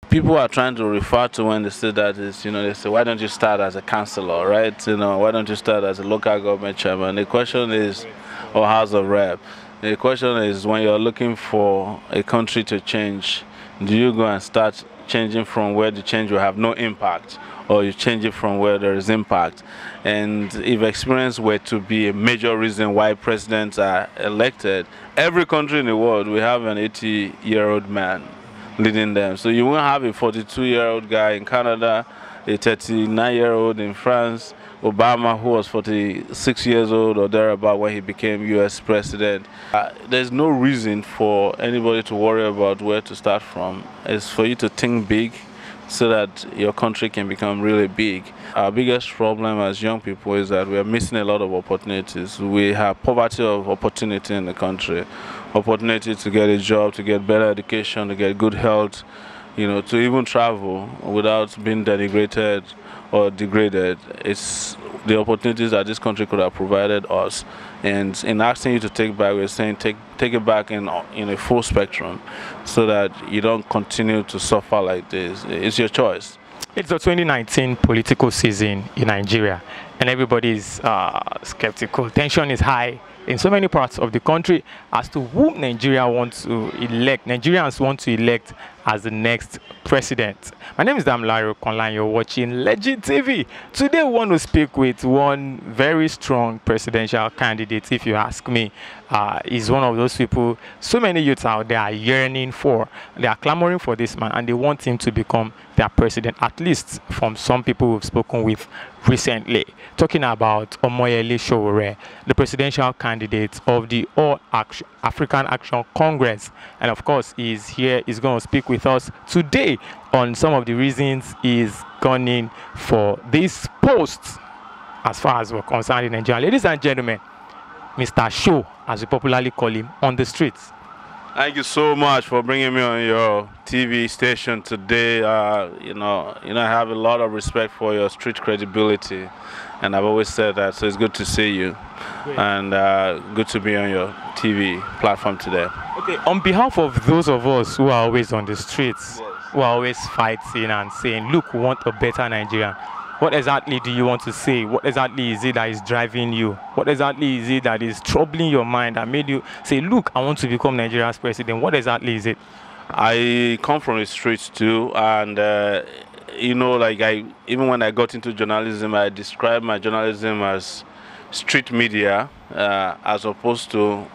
People are trying to refer to when they say that is, they say, why don't you start as a councillor, right? Why don't you start as a local government chairman? The question is, or House of Rep. The question is, when you're looking for a country to change, do you go and start changing from where the change will have no impact, or you change it from where there is impact? And if experience were to be a major reason why presidents are elected, every country in the world will have an 80-year-old man leading them. So you won't have a 42-year-old guy in Canada, a 39-year-old in France, Obama, who was 46 years old or thereabout when he became US president. There's no reason for anybody to worry about where to start from. It's for you to think big so that your country can become really big. Our biggest problem as young people is that we are missing a lot of opportunities. We have poverty of opportunity in the country. Opportunity to get a job, to get better education, to get good health, to even travel without being denigrated or degraded. It's the opportunities that this country could have provided us. And in asking you to take back, we're saying take it back in a full spectrum so that you don't continue to suffer like this. It's your choice. It's the 2019 political season in Nigeria, and everybody is skeptical. Tension is high in so many parts of the country as to whom Nigerians want to elect as the next president. My name is Damilare Okonla. You're watching Legit.TV. Today we want to speak with one very strong presidential candidate, if you ask me. He's one of those people so many youths out there are yearning for. They are clamoring for this man and they want him to become their president, at least from some people we've spoken with recently. Talking about Omoyele Sowore, the presidential candidate of the All African Action Congress. And of course, he's here, he's going to speak with us today on some of the reasons he's gunning for this post as far as we're concerned in Nigeria. Ladies and gentlemen, Mr. Show, as we popularly call him, on the streets. Thank you so much for bringing me on your TV station today. I have a lot of respect for your street credibility, and I've always said that, so it's good to see you. Great. And good to be on your TV platform today. Okay, on behalf of those of us who are always on the streets, yes, who are always fighting and saying, look, we want a better Nigeria, what exactly do you want to say? What exactly is it that is driving you? What exactly is it that is troubling your mind that made you say, look, I want to become Nigeria's president? What exactly is it? I come from the streets too, and even when I got into journalism, I described my journalism as street media as opposed to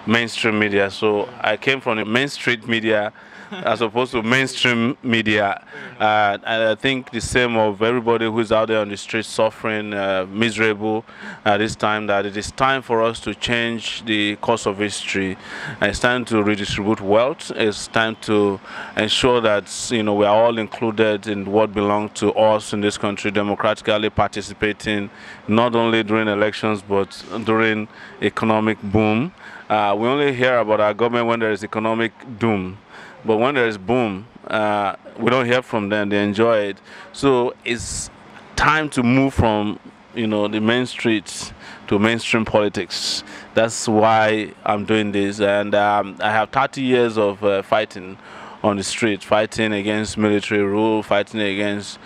mainstream media. So I came from the main street media as opposed to mainstream media. And I think the same of everybody who's out there on the street suffering, miserable at this time, that it is time for us to change the course of history. And it's time to redistribute wealth. It's time to ensure that we are all included in what belongs to us in this country, democratically participating, not only during elections, but during economic boom. We only hear about our government when there is economic doom. But when there is boom, we don't hear from them. They enjoy it. So it's time to move from, the main streets to mainstream politics. That's why I'm doing this. And I have 30 years of fighting on the street, fighting against military rule, fighting against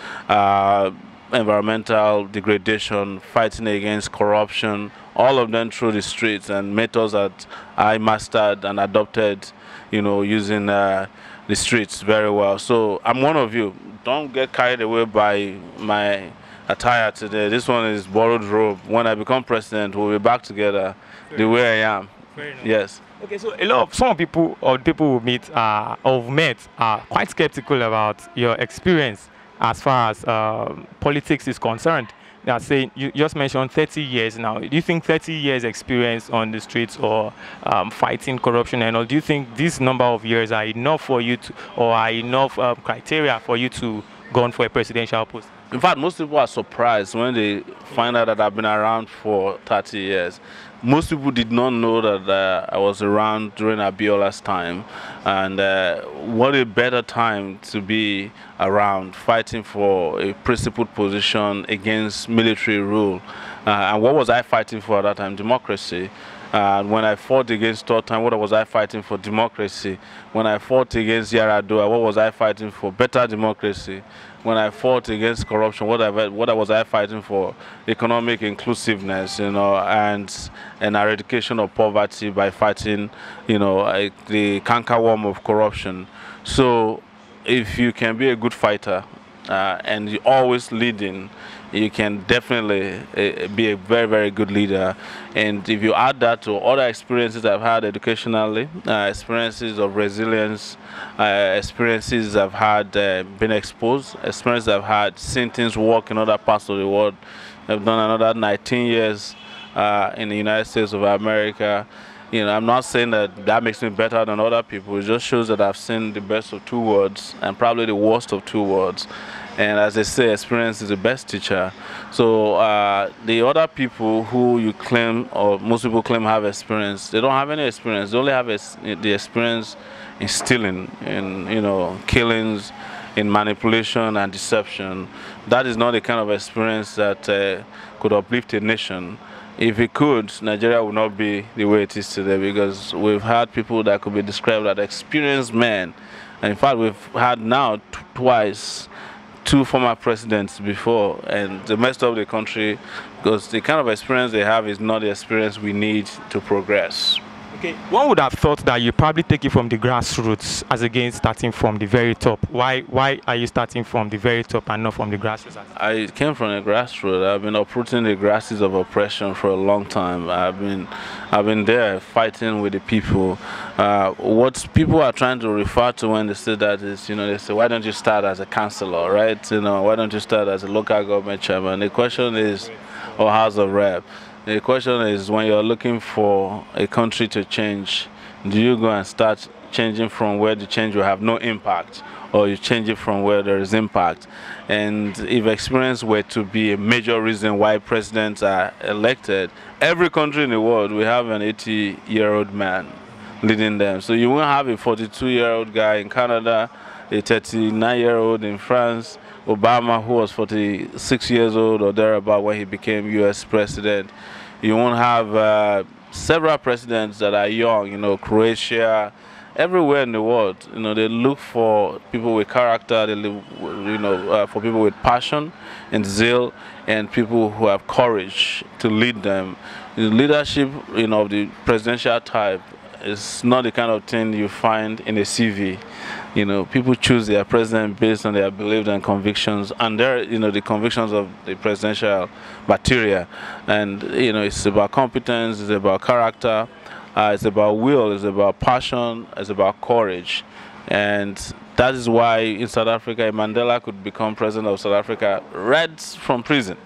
environmental degradation, fighting against corruption, all of them through the streets, and methods that I mastered and adopted, using the streets very well. So I'm one of you. Don't get carried away by my attire today. This one is borrowed robe. When I become president, we'll be back together the way I am. Yes. Okay, so some people or people who met are quite skeptical about your experience as far as politics is concerned. They are saying, you just mentioned 30 years now. Do you think 30 years experience on the streets or fighting corruption and all, do you think this number of years are enough for you to, or are enough criteria for you to go on for a presidential post? In fact, most people are surprised when they find out that I've been around for 30 years. Most people did not know that I was around during Abiola's time. And what a better time to be around fighting for a principled position against military rule. And what was I fighting for at that time? Democracy. When I fought against Totan, what was I fighting for? Democracy. When I fought against Yaradua, what was I fighting for? Better democracy. When I fought against corruption, what was I fighting for? Economic inclusiveness, and an eradication of poverty by fighting, the cankerworm of corruption. So, if you can be a good fighter and you're always leading, you can definitely be a very, very good leader. And if you add that to other experiences I've had educationally, experiences of resilience, experiences I've had been exposed, experiences I've had seeing things work in other parts of the world. I've done another 19 years in the United States of America. I'm not saying that makes me better than other people. It just shows that I've seen the best of two worlds and probably the worst of two worlds. And as they say, experience is the best teacher. So the other people who you claim, or most people claim have experience, they don't have any experience. They only have the experience in stealing, in killings, in manipulation and deception. That is not the kind of experience that could uplift a nation. If it could, Nigeria would not be the way it is today, because we've had people that could be described as experienced men. And in fact, we've had now twice two former presidents before, and they messed up the country because the kind of experience they have is not the experience we need to progress. Okay, one would have thought that you probably take it from the grassroots as against starting from the very top. Why are you starting from the very top and not from the grassroots? I came from the grassroots. I've been uprooting the grasses of oppression for a long time. I've been there fighting with the people. What people are trying to refer to when they say that is, they say, why don't you start as a councillor, right? Why don't you start as a local government chairman? The question is, or House of Rep. The question is, when you're looking for a country to change, do you go and start changing from where the change will have no impact, or you change it from where there is impact? And if experience were to be a major reason why presidents are elected, every country in the world will have an 80-year-old man leading them. So you won't have a 42-year-old guy in Canada, a 39-year-old in France, Obama, who was 46 years old or thereabout when he became U.S. president. You won't have several presidents that are young, Croatia, everywhere in the world. They look for people with character, they look, for people with passion and zeal, and people who have courage to lead them. The leadership, of the presidential type is not the kind of thing you find in a CV. People choose their president based on their beliefs and convictions, and the convictions of the presidential material. And it's about competence, it's about character, it's about will, it's about passion, it's about courage. And that is why in South Africa, Mandela could become president of South Africa right from prison,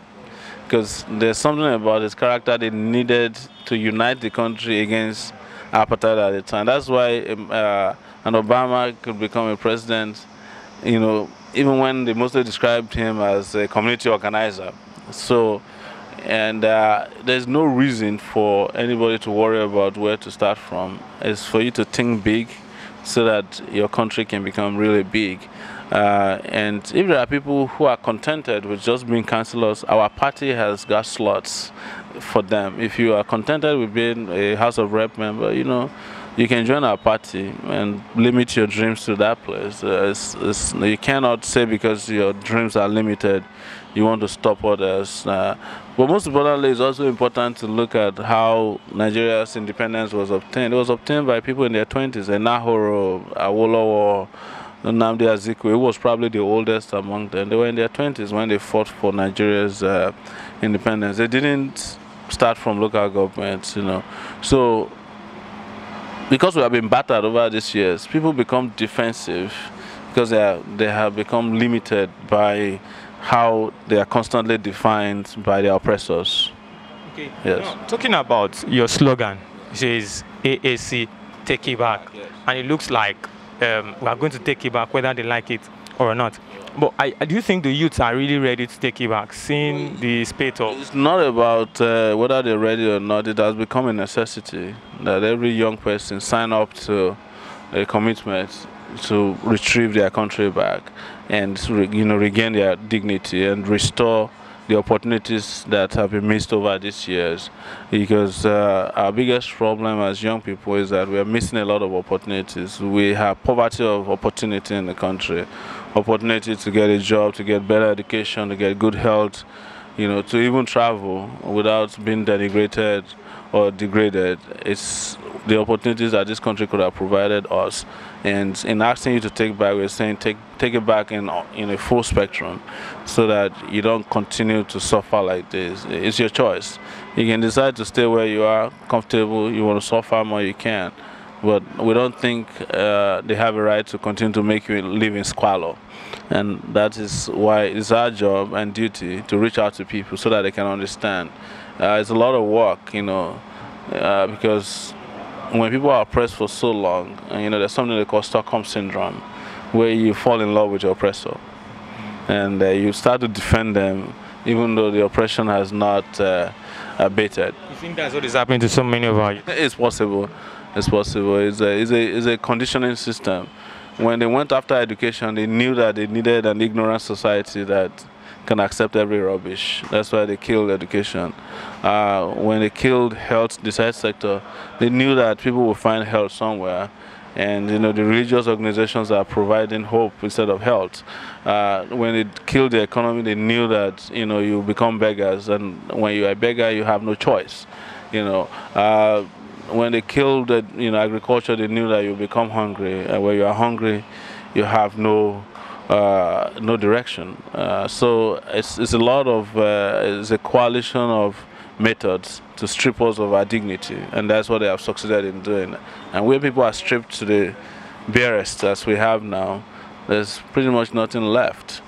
because there's something about his character they needed to unite the country against apartheid at the time. That's why and Obama could become a president, even when they mostly described him as a community organizer. So, and there's no reason for anybody to worry about where to start from. It's for you to think big so that your country can become really big. And if there are people who are contented with just being councillors, our party has got slots for them. If you are contented with being a House of Rep member, you can join our party and limit your dreams to that place. You cannot say because your dreams are limited, you want to stop others. But most importantly, it's also important to look at how Nigeria's independence was obtained. It was obtained by people in their 20s. Nahoro, Awolowo, Nnamdi Azikiwe, who was probably the oldest among them. They were in their 20s when they fought for Nigeria's independence. They didn't start from local governments, So, because we have been battered over these years, people become defensive because they have become limited by how they are constantly defined by their oppressors. Okay. Yes. Now, talking about your slogan, it says AAC, take it back. Yes. And it looks like we are going to take it back whether they like it or not. But do you think the youths are really ready to take it back, seeing the spate of... It's not about whether they're ready or not. It has become a necessity that every young person sign up to a commitment to retrieve their country back and regain their dignity and restore the opportunities that have been missed over these years, because our biggest problem as young people is that we are missing a lot of opportunities. We have poverty of opportunity in the country, opportunity to get a job, to get better education, to get good health, to even travel without being denigrated or degraded. It's the opportunities that this country could have provided us. And in asking you to take back, we're saying take it back in a full spectrum, so that you don't continue to suffer like this. It's your choice. You can decide to stay where you are, comfortable. You want to suffer more, you can. But we don't think they have a right to continue to make you live in squalor. And that is why it's our job and duty to reach out to people so that they can understand. It's a lot of work, because when people are oppressed for so long, there's something they call Stockholm syndrome, where you fall in love with your oppressor, and you start to defend them, even though the oppression has not abated. You think that's what is happening to so many of our youth? It's possible. It's possible. It's a conditioning system. When they went after education, they knew that they needed an ignorant society that can accept every rubbish. That's why they killed education. When they killed health, the health sector, they knew that people will find health somewhere. And the religious organizations are providing hope instead of health. When they killed the economy, they knew that you become beggars, and when you are a beggar, you have no choice. When they killed agriculture, they knew that you become hungry, and when you are hungry, you have no direction. So it's a lot of it's a coalition of methods to strip us of our dignity, and that's what they have succeeded in doing. And where people are stripped to the barest as we have now, there's pretty much nothing left,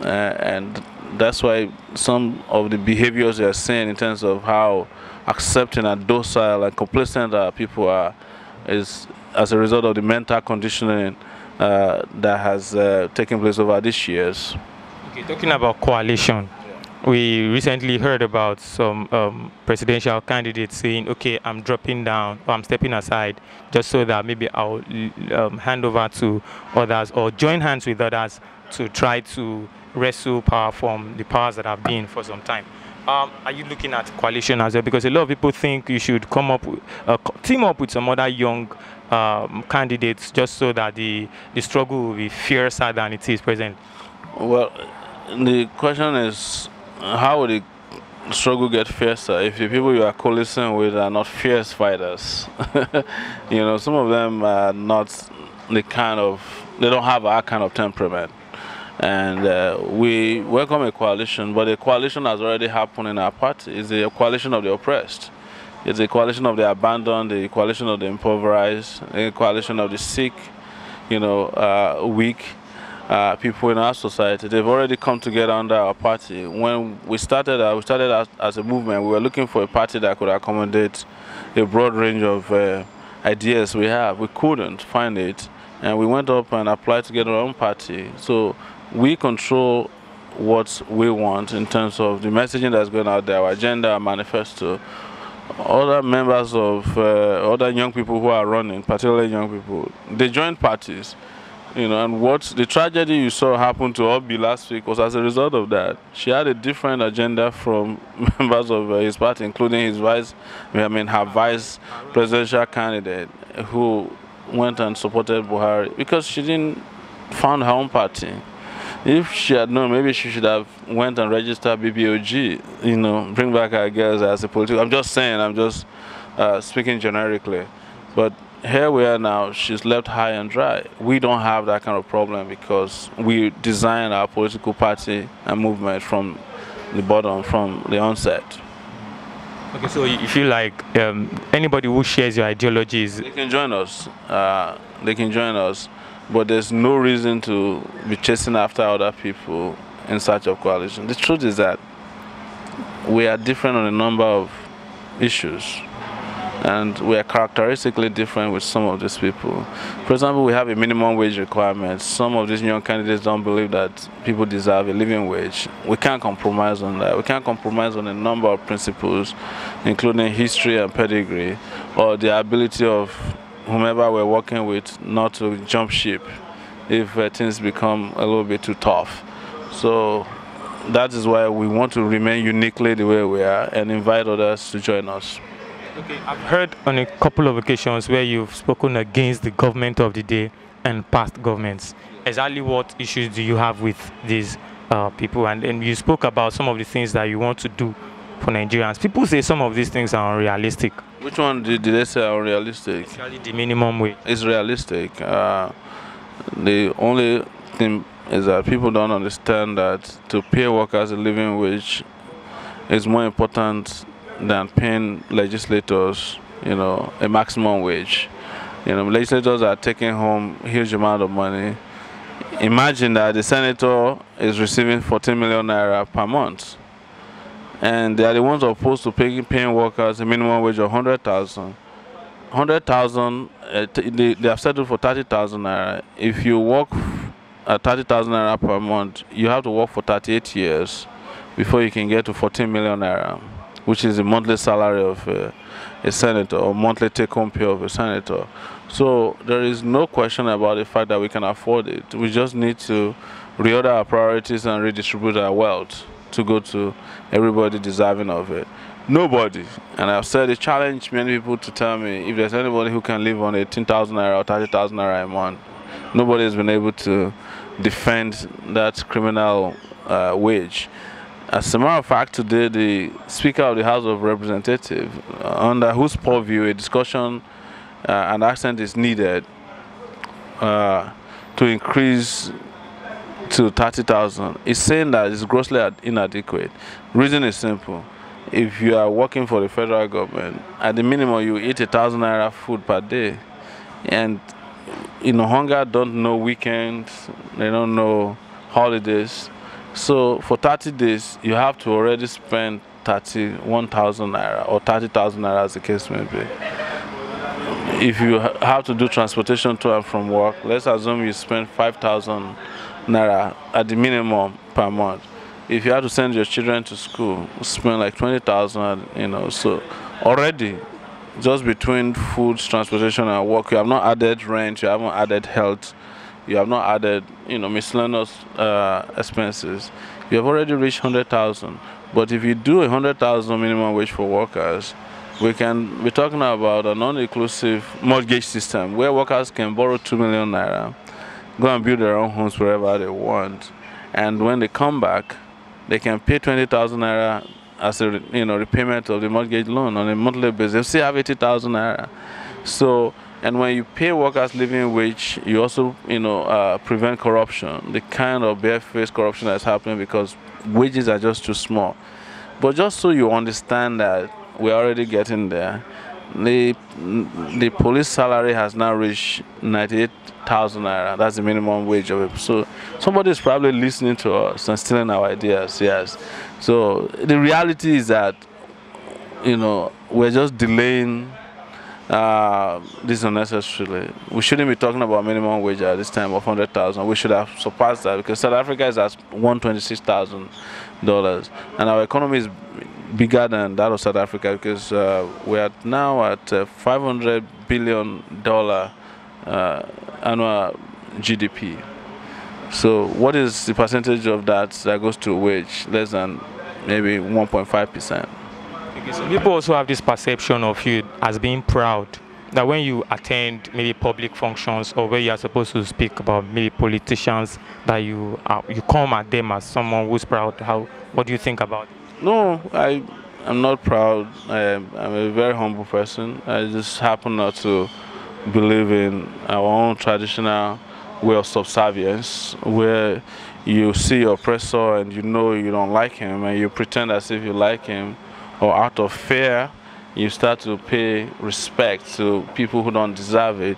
and that's why some of the behaviors they are seeing in terms of how accepting and docile and complacent our people are is as a result of the mental conditioning that has taken place over these years. Okay, talking about coalition, we recently heard about some presidential candidates saying, okay, I'm dropping down, or I'm stepping aside, just so that maybe I'll hand over to others or join hands with others to try to wrestle power from the powers that have been for some time. Are you looking at coalition as well? Because a lot of people think you should come up with, team up with some other young candidates, just so that the struggle will be fiercer than it is present. Well, the question is, how would the struggle get fiercer if the people you are coalescing with are not fierce fighters? Some of them are not they don't have our kind of temperament. And we welcome a coalition, but a coalition has already happened in our party. It's a coalition of the oppressed. It's a coalition of the abandoned, a coalition of the impoverished, a coalition of the sick, weak people in our society. They've already come together under our party. When we started as a movement, we were looking for a party that could accommodate a broad range of ideas we have. We couldn't find it, and we went up and applied to get our own party. So we control what we want in terms of the messaging that's going out there, our agenda, our manifesto. Other members of other young people who are running, particularly young people, they joined parties, and what the tragedy you saw happen to Obi last week was as a result of that. She had a different agenda from members of his party, including her vice presidential candidate, who went and supported Buhari because she didn't found her own party. If she had known, maybe she should have went and registered BBOG, bring back our girls as a political. I'm just saying, I'm just speaking generically. But here we are now, she's left high and dry. We don't have that kind of problem because we designed our political party and movement from the bottom, from the onset. Okay, so you feel like anybody who shares your ideologies, they can join us. But there's no reason to be chasing after other people in search of coalition. The truth is that we are different on a number of issues, and we are characteristically different with some of these people. For example, we have a minimum wage requirement. Some of these young candidates don't believe that people deserve a living wage. We can't compromise on that. We can't compromise on a number of principles, including history and pedigree, or the ability of whomever we're working with not to jump ship if things become a little bit too tough. So that is why we want to remain uniquely the way we are and invite others to join us. Okay, I've heard on a couple of occasions where you've spoken against the government of the day and past governments. Exactly what issues do you have with these people? And you spoke about some of the things that you want to do for Nigerians. People say some of these things are unrealistic. Which one did they say are unrealistic? Especially the minimum wage. It's realistic. The only thing is that people don't understand that to pay workers a living wage is more important than paying legislators, a maximum wage. Legislators are taking home a huge amount of money. Imagine that the senator is receiving 14 million naira per month, and they are the ones opposed to paying workers a minimum wage of 100,000. 100,000, they have settled for 30,000 naira. If you work at 30,000 naira per month, you have to work for 38 years before you can get to 14 million naira, which is the monthly salary of a senator, or monthly take-home pay of a senator. So there is no question about the fact that we can afford it. We just need to reorder our priorities and redistribute our wealth to go to everybody deserving of it. Nobody, and I've said, challenge many people to tell me if there's anybody who can live on 18,000 naira or 30,000 naira a month. Nobody has been able to defend that criminal wage. As a matter of fact, today the Speaker of the House of Representatives, under whose purview a discussion and accent is needed to increase to 30,000, is saying that it's grossly inadequate. Reason is simple. If you are working for the federal government, at the minimum you eat 1,000 naira food per day, and hunger don't know weekends, they don't know holidays. So for 30 days, you have to already spend 31,000 naira or 30,000 naira, as the case may be. If you have to do transportation to and from work, let's assume you spend 5,000 naira at the minimum per month. If you have to send your children to school, spend like 20,000, so already just between food, transportation, and work, you have not added rent, you haven't added health, you have not added, miscellaneous expenses. You have already reached 100,000. But if you do 100,000 minimum wage for workers, we can be talking about a non-inclusive mortgage system where workers can borrow 2 million naira, go and build their own homes wherever they want, and when they come back, they can pay 20,000 naira as a repayment of the mortgage loan on a monthly basis. They still have 80,000 naira. So, and when you pay workers living wage, you also prevent corruption, the kind of barefaced corruption that's happening because wages are just too small. But just so you understand that we're already getting there, the police salary has now reached 98,000 naira. That's the minimum wage of it. So somebody is probably listening to us and stealing our ideas. Yes. So the reality is that we're just delaying this unnecessarily. We shouldn't be talking about minimum wage at this time of 100,000. We should have surpassed that because South Africa is at $126,000, and our economy is bigger than that of South Africa because we are now at $500 billion annual GDP. So what is the percentage of that goes to wage? Less than maybe 1.5%. Okay, so people also have this perception of you as being proud, that when you attend maybe public functions or where you are supposed to speak about maybe politicians, that you come at them as someone who's proud. What do you think about it? No, I'm not proud. I'm a very humble person. I just happen not to believe in our own traditional way of subservience, where you see your oppressor and you don't like him and you pretend as if you like him, or out of fear you start to pay respect to people who don't deserve it.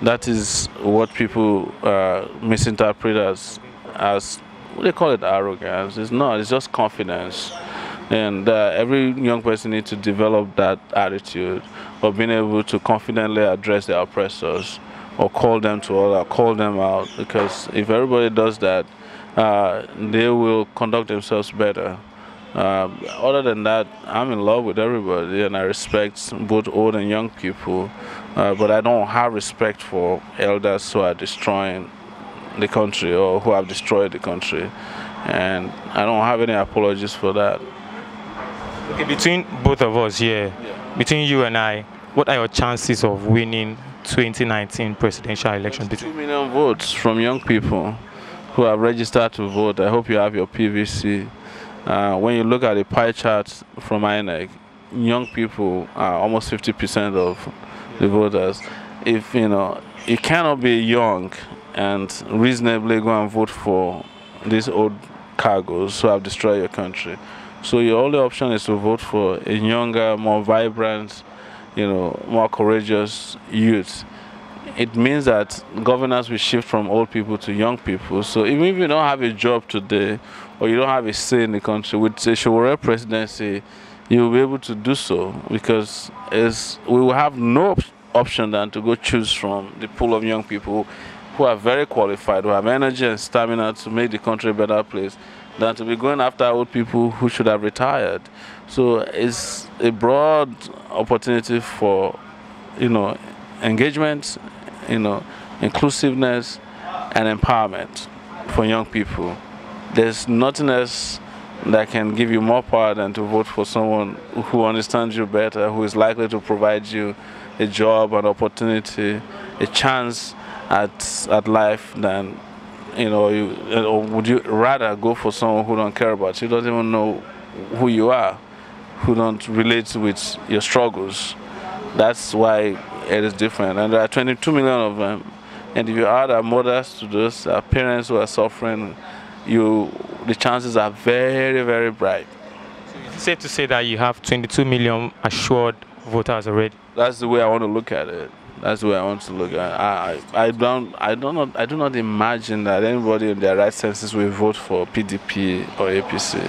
That is what people misinterpret as they call it arrogance. It's not, it's just confidence. And every young person needs to develop that attitude of being able to confidently address their oppressors or call them to order, call them out, because if everybody does that, they will conduct themselves better. Other than that, I'm in love with everybody and I respect both old and young people, but I don't have respect for elders who are destroying the country or who have destroyed the country. And I don't have any apologies for that. Okay, between both of us here, between you and I, what are your chances of winning 2019 presidential election? 2 million votes from young people who have registered to vote. I hope you have your PVC. When you look at the pie chart from INEC, young people are almost 50% of the voters. If you cannot be young and reasonably go and vote for these old cargoes who have destroyed your country. So your only option is to vote for a younger, more vibrant, more courageous youth. It means that governance will shift from old people to young people. So even if you don't have a job today or you don't have a say in the country, with a Sowore presidency, you will be able to do so, because we will have no option than to go choose from the pool of young people who are very qualified, who have energy and stamina to make the country a better place, than to be going after old people who should have retired. So it's a broad opportunity for, engagement, inclusiveness and empowerment for young people. There's nothing else that can give you more power than to vote for someone who understands you better, who is likely to provide you a job, an opportunity, a chance at life than, or would you rather go for someone who don't care about you, doesn't even know who you are, who don't relate with your struggles? That's why it is different. And there are 22 million of them. And if you add our mothers to those, our parents who are suffering, the chances are very, very bright. So it's safe to say that you have 22 million assured voters already? That's the way I want to look at it. That's the way I want to look at it. I do not imagine that anybody in their right senses will vote for PDP or APC.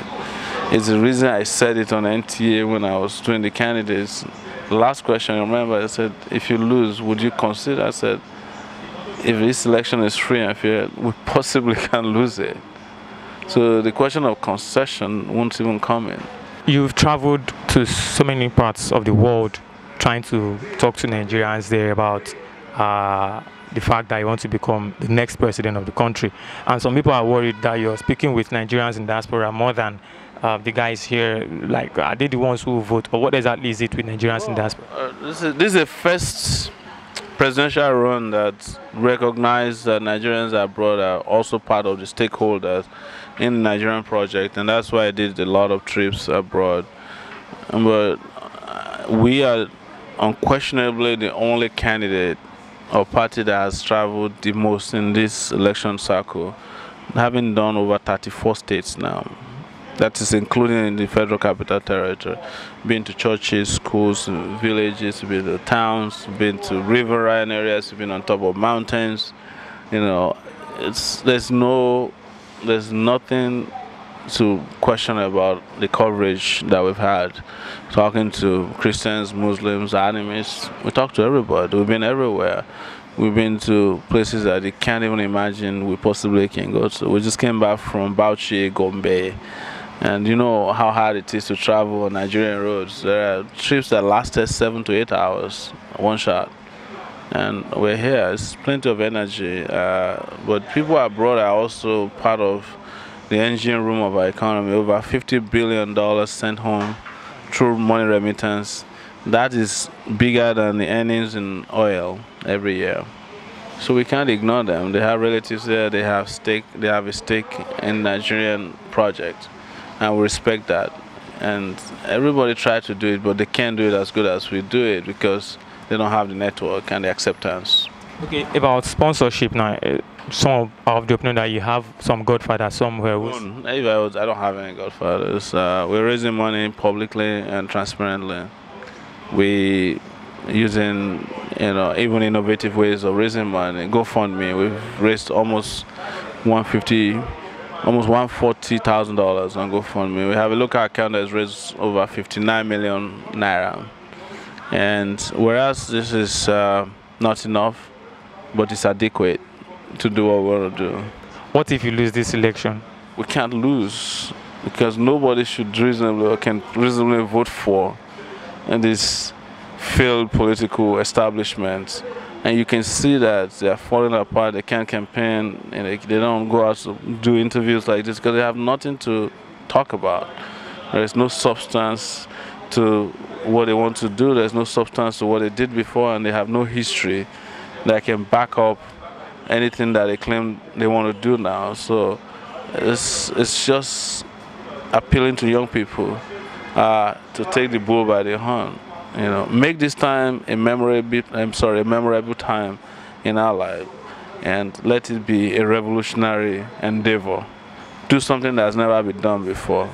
It's the reason I said it on NTA when I was doing the candidates. The last question, I remember, I said, if you lose, would you consider? I said, if this election is free and fair, we possibly can lose it. So the question of concession won't even come in. You've traveled to so many parts of the world trying to talk to Nigerians there about the fact that you want to become the next president of the country. And some people are worried that you're speaking with Nigerians in diaspora more than the guys here. Like, are they the ones who vote? Or what exactly is it with Nigerians in diaspora? This is the first presidential run that recognized that Nigerians abroad are also part of the stakeholders in the Nigerian project, and that's why I did a lot of trips abroad. But we are unquestionably the only candidate or party that has traveled the most in this election cycle, having done over 34 states now. That is including in the Federal Capital Territory. Been to churches, schools, villages, been to towns, been to riverine areas, been on top of mountains. There's nothing to question about the coverage that we've had. Talking to Christians, Muslims, animists, we talk to everybody. We've been everywhere. We've been to places that you can't even imagine we possibly can go to. We just came back from Bauchi, Gombe. And you know how hard it is to travel on Nigerian roads. There are trips that lasted 7 to 8 hours, one shot. And we're here. It's plenty of energy. But people abroad are also part of the engine room of our economy. Over $50 billion sent home through money remittance. That is bigger than the earnings in oil every year. So we can't ignore them. They have relatives there. They have a stake in the Nigerian project. And we respect that. And everybody tries to do it, but they can't do it as good as we do it because they don't have the network and the acceptance. Okay, about sponsorship now, some of the opinion that you have some godfathers somewhere. I don't have any godfathers. We're raising money publicly and transparently. We using even innovative ways of raising money. GoFundMe, we've raised almost $140,000 on GoFundMe. We have a local account that's raised over 59 million naira. And whereas this is not enough, but it's adequate to do what we want to do. What if you lose this election? We can't lose because nobody should reasonably or can reasonably vote for in this failed political establishment and you can see that they are falling apart. They can't campaign, and they don't go out to do interviews like this because they have nothing to talk about. There's no substance to what they want to do. There's no substance to what they did before, and they have no history that can back up anything that they claim they want to do now. So it's just appealing to young people to take the bull by the horn. Make this time a memorable time in our life, and let it be a revolutionary endeavor. Do something that's never been done before.